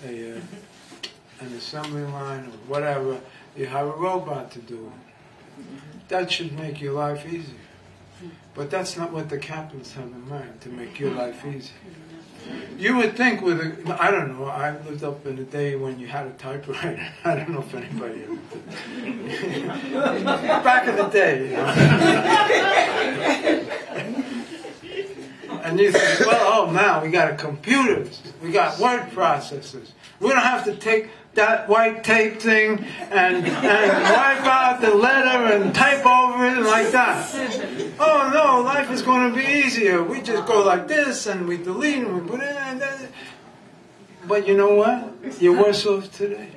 an assembly line or whatever, you have a robot to do it. That should make your life easier. But that's not what the capitalists have in mind, to make your life easier. You would think with a, I don't know, I lived up in the day when you had a typewriter. I don't know if anybody ever did. Back in the day, you know. And you think, well, oh, now we got computers, we got word processors. We don't have to take that white tape thing and wipe out the letter and type over it like that. Oh no, life is going to be easier. We just go like this and we delete and we put it in. But you know what? You're worse off today.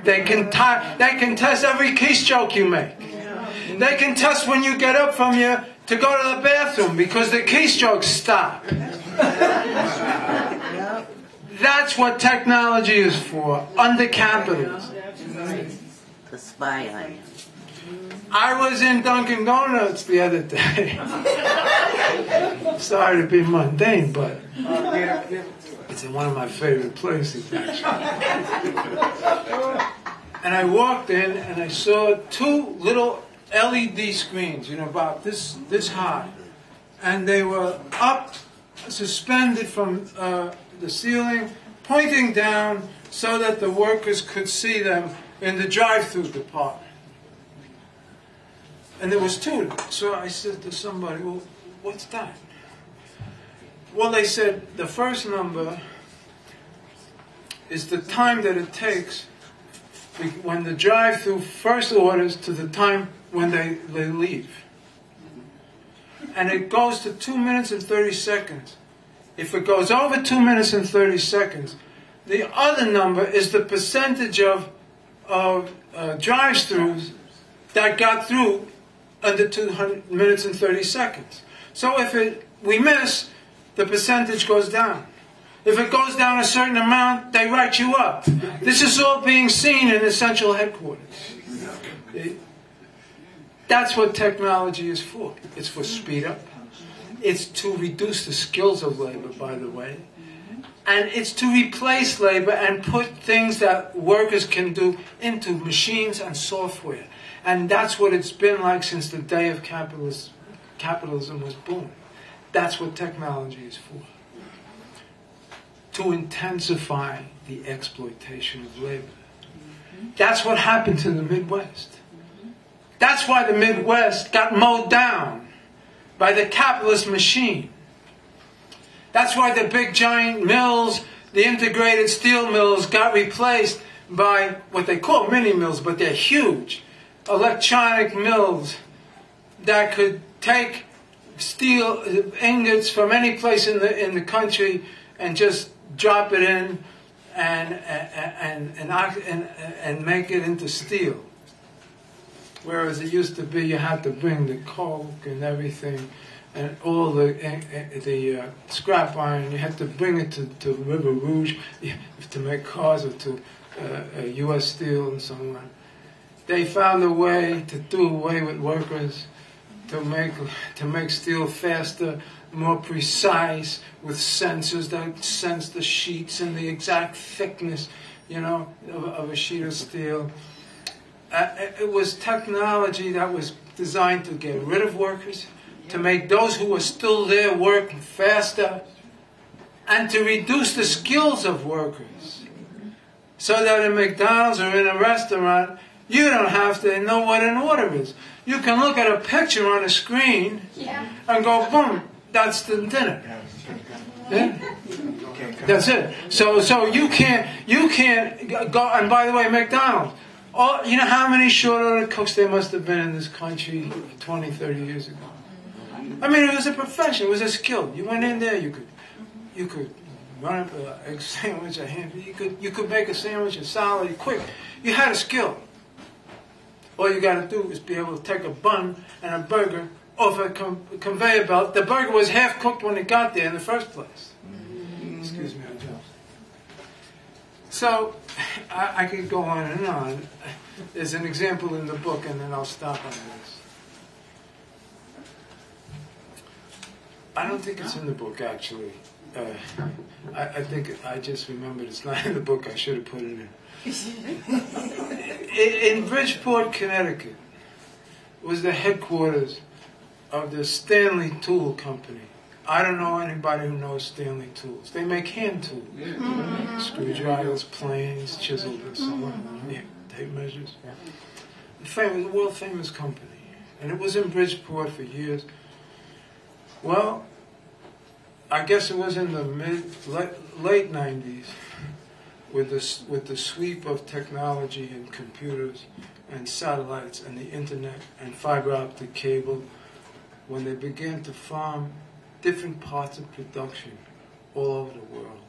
They can test every keystroke you make. They can test when you get up from your to go to the bathroom because the keystrokes stop. That's what technology is for, under capitalism. To spy on you. I was in Dunkin' Donuts the other day. Sorry to be mundane, but it's in one of my favorite places, actually. And I walked in and I saw two little LED screens, you know, about this high. And they were up, suspended from the ceiling, pointing down so that the workers could see them in the drive-through department. And there was two. So I said to somebody, well, what's that? Well, they said the first number is the time that it takes when the drive-through first orders to the time when they leave. And it goes to 2 minutes and 30 seconds. If it goes over 2 minutes and 30 seconds, the other number is the percentage of drive-thrus that got through under 2 minutes and 30 seconds. So if we miss, the percentage goes down. If it goes down a certain amount, they write you up. This is all being seen in the central headquarters. That's what technology is for. It's for speed up. It's to reduce the skills of labor, by the way. And it's to replace labor and put things that workers can do into machines and software. And that's what it's been like since the day of capitalism was born. That's what technology is for. To intensify the exploitation of labor. That's what happened to the Midwest. That's why the Midwest got mowed down by the capitalist machine. That's why the big giant mills, the integrated steel mills, got replaced by what they call mini mills, but they're huge. Electronic mills that could take steel ingots from any place in the country and just drop it in and make it into steel. Whereas it used to be you had to bring the coke and everything and all the scrap iron, you had to bring it to River Rouge to make cars or to U.S. Steel and so on. They found a way to do away with workers, to make steel faster, more precise, with sensors that sense the sheets and the exact thickness, you know, of a sheet of steel. It was technology that was designed to get rid of workers, to make those who were still there work faster, and to reduce the skills of workers. So that in McDonald's or in a restaurant, you don't have to know what an order is. You can look at a picture on a screen and go, boom, that's the dinner. Yeah? That's it. So you can't go, and by the way, McDonald's, you know how many short order cooks there must have been in this country 20, 30 years ago? I mean, it was a profession, it was a skill. You went in there, you could run up an egg sandwich, a ham, you could make a sandwich, a salad, quick. You had a skill. All you got to do is be able to take a bun and a burger off a conveyor belt. The burger was half cooked when it got there in the first place. Excuse me, I'm jealous. So, I could go on and on. There's an example in the book, and then I'll stop on this. I don't think it's in the book, actually. I think I just remembered it's not in the book. I should have put it in. In Bridgeport, Connecticut, was the headquarters of the Stanley Tool Company. I don't know anybody who knows Stanley Tools. They make hand tools. Yeah. Screwdrivers, planes, chisels, and so on. Yeah, tape measures. Famous, world-famous company. And it was in Bridgeport for years. Well, I guess it was in the late 90s with the sweep of technology and computers and satellites and the internet and fiber optic cable, when they began to farm different parts of production all over the world.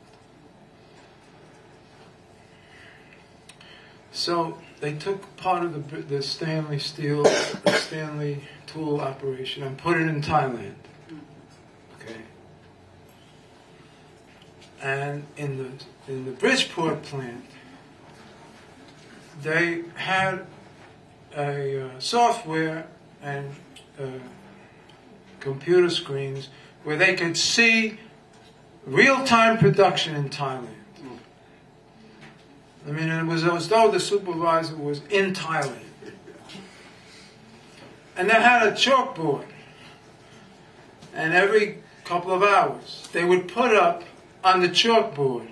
So they took part of the Stanley Steel, the Stanley Tool operation and put it in Thailand. Okay. And in the Bridgeport plant, they had a software and computer screens where they could see real-time production in Thailand. I mean, it was as though the supervisor was in Thailand. And they had a chalkboard. And every couple of hours, they would put up on the chalkboard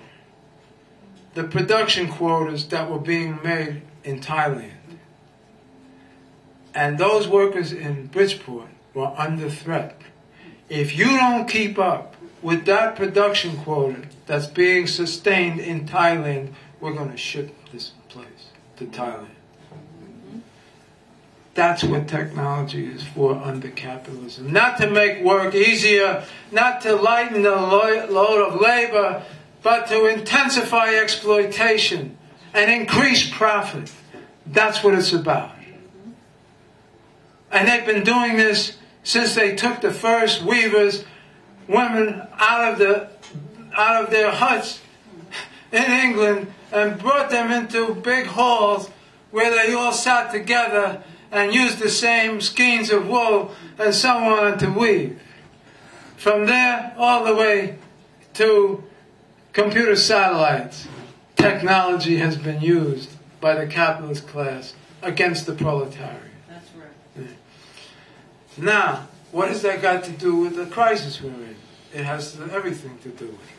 the production quotas that were being made in Thailand. And those workers in Bridgeport were under threat. If you don't keep up with that production quota that's being sustained in Thailand, we're going to ship this place to Thailand. That's what technology is for under capitalism. Not to make work easier, not to lighten the load of labor, but to intensify exploitation and increase profit. That's what it's about. And they've been doing this since they took the first weavers, women, out of their huts in England and brought them into big halls where they all sat together and used the same skeins of wool and so on to weave. From there all the way to computer satellites, technology has been used by the capitalist class against the proletariat. That's right. Now, what has that got to do with the crisis we're in? It has everything to do with it.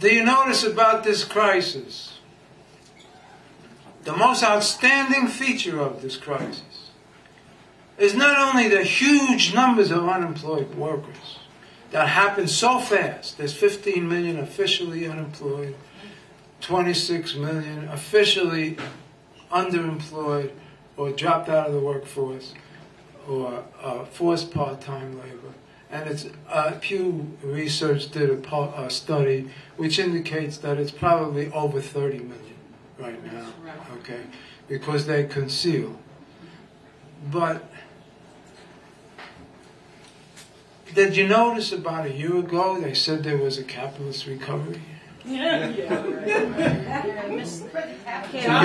Do you notice about this crisis? The most outstanding feature of this crisis is not only the huge numbers of unemployed workers that happen so fast. There's 15 million officially unemployed, 26 million officially underemployed or dropped out of the workforce or forced part-time labor. And it's Pew Research did a study which indicates that it's probably over 30 million right now, okay, because they conceal. But did you notice about a year ago they said there was a capitalist recovery? Yeah, right.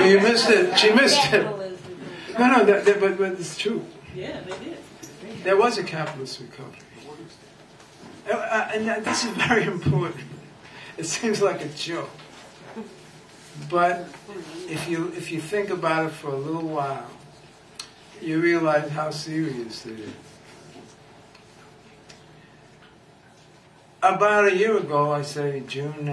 You missed it. She missed it. No, but it's true. Yeah, they did. There was a capitalist recovery. And this is very important. It seems like a joke. But if you think about it for a little while, you realize how serious it is. About a year ago, I say June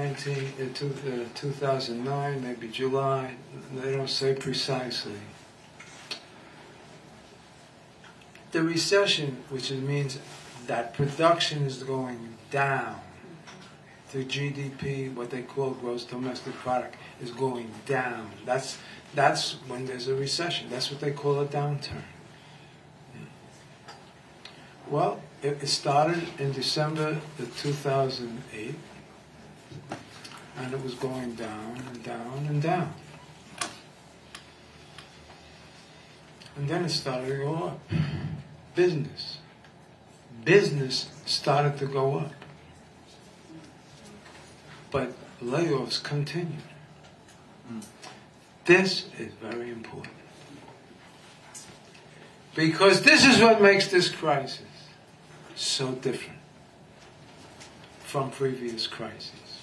2009, maybe July, they don't say precisely. The recession, which means that production is going down, the GDP, what they call gross domestic product, is going down. That's when there's a recession. That's what they call a downturn. Well, it started in December of 2008, and it was going down and down and down. And then it started to go up. Business started to go up. But layoffs continued. This is very important. Because this is what makes this crisis so different. from previous crises.